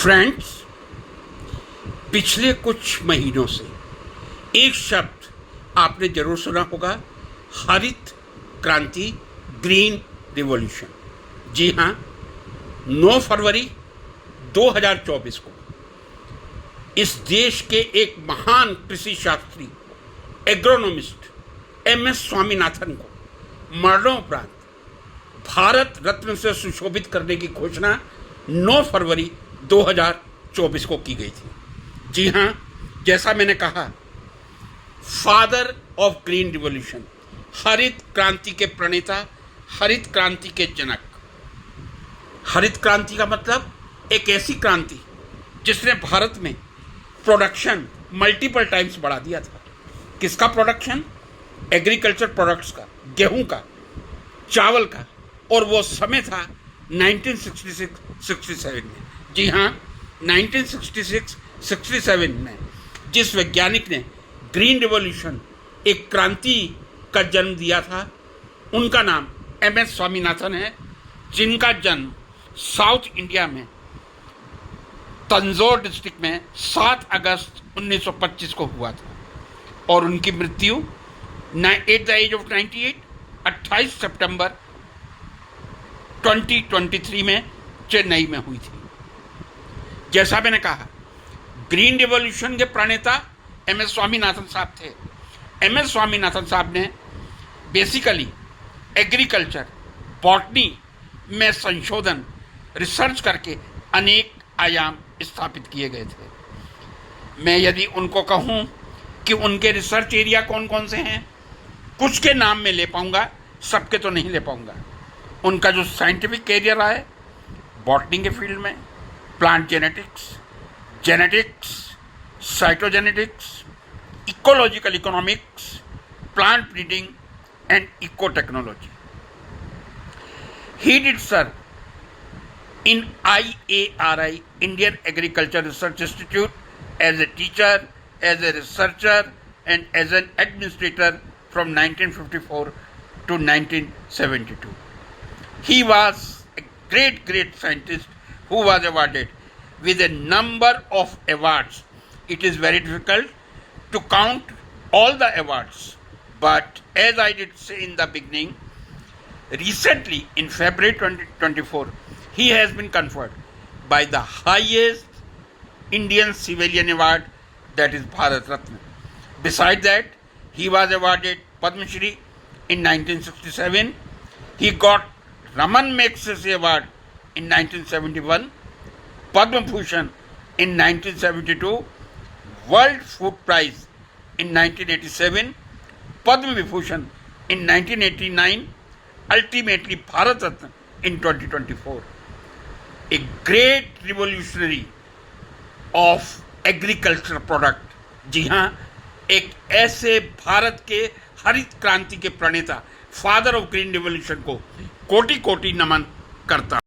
Friends, पिछले कुछ महीनों से एक शब्द आपने जरूर सुना होगा, हरित क्रांति, ग्रीन रिवॉल्यूशन। जी हाँ, 9 फरवरी 2024 को इस देश के एक महान कृषि शास्त्री, एग्रोनॉमिस्ट MS स्वामीनाथन को मरणोपरांत भारत रत्न से सुशोभित करने की घोषणा 9 फरवरी 2024 को की गई थी। जी हाँ, जैसा मैंने कहा, फादर ऑफ ग्रीन रिवॉल्यूशन, हरित क्रांति के प्रणेता, हरित क्रांति के जनक। हरित क्रांति का मतलब एक ऐसी क्रांति जिसने भारत में प्रोडक्शन मल्टीपल टाइम्स बढ़ा दिया था। किसका प्रोडक्शन? एग्रीकल्चर प्रोडक्ट्स का, गेहूं का, चावल का। और वो समय था 1966-67 में। जी हाँ, 1966-67 में जिस वैज्ञानिक ने ग्रीन रिवॉल्यूशन, एक क्रांति का जन्म दिया था, उनका नाम MS स्वामीनाथन है, जिनका जन्म साउथ इंडिया में तंजौर डिस्ट्रिक्ट में 7 अगस्त 1925 को हुआ था और उनकी मृत्यु एट द एज ऑफ 98 28 सितंबर 2023 में चेन्नई में हुई थी। जैसा मैंने कहा, ग्रीन रिवॉल्यूशन के प्रणेता MS स्वामीनाथन साहब थे। MS स्वामीनाथन साहब ने बेसिकली एग्रीकल्चर, बॉटनी में संशोधन, रिसर्च करके अनेक आयाम स्थापित किए गए थे। मैं यदि उनको कहूँ कि उनके रिसर्च एरिया कौन कौन से हैं, कुछ के नाम में ले पाऊँगा, सबके तो नहीं ले पाऊँगा। उनका जो साइंटिफिक कैरियर रहा है, बॉटनी के फील्ड में plant genetics, cytogenetics, ecological economics, plant breeding and eco technology. He did serve in IARI, Indian Agriculture Research Institute, as a teacher, as a researcher, and as an administrator from 1954 to 1972. He was a great scientist who was awarded with a number of awards. It is very difficult to count all the awards, but as I did say in the beginning, recently in February 2024, he has been conferred by the highest Indian civilian award, that is Bharat Ratna. Besides that, he was awarded Padma Shri in 1967. He got Raman Magsaysay Award in 1971, Padma Bhushan in 1972, World Food Prize in 1987, Padma Vibhushan in 1989, ultimately Bharat Ratna in 2024. A great revolutionary of agricultural product. जी हाँ, एक ऐसे भारत के हरित क्रांति के प्रणेता, father of green revolution को कोटि कोटि नमन करता।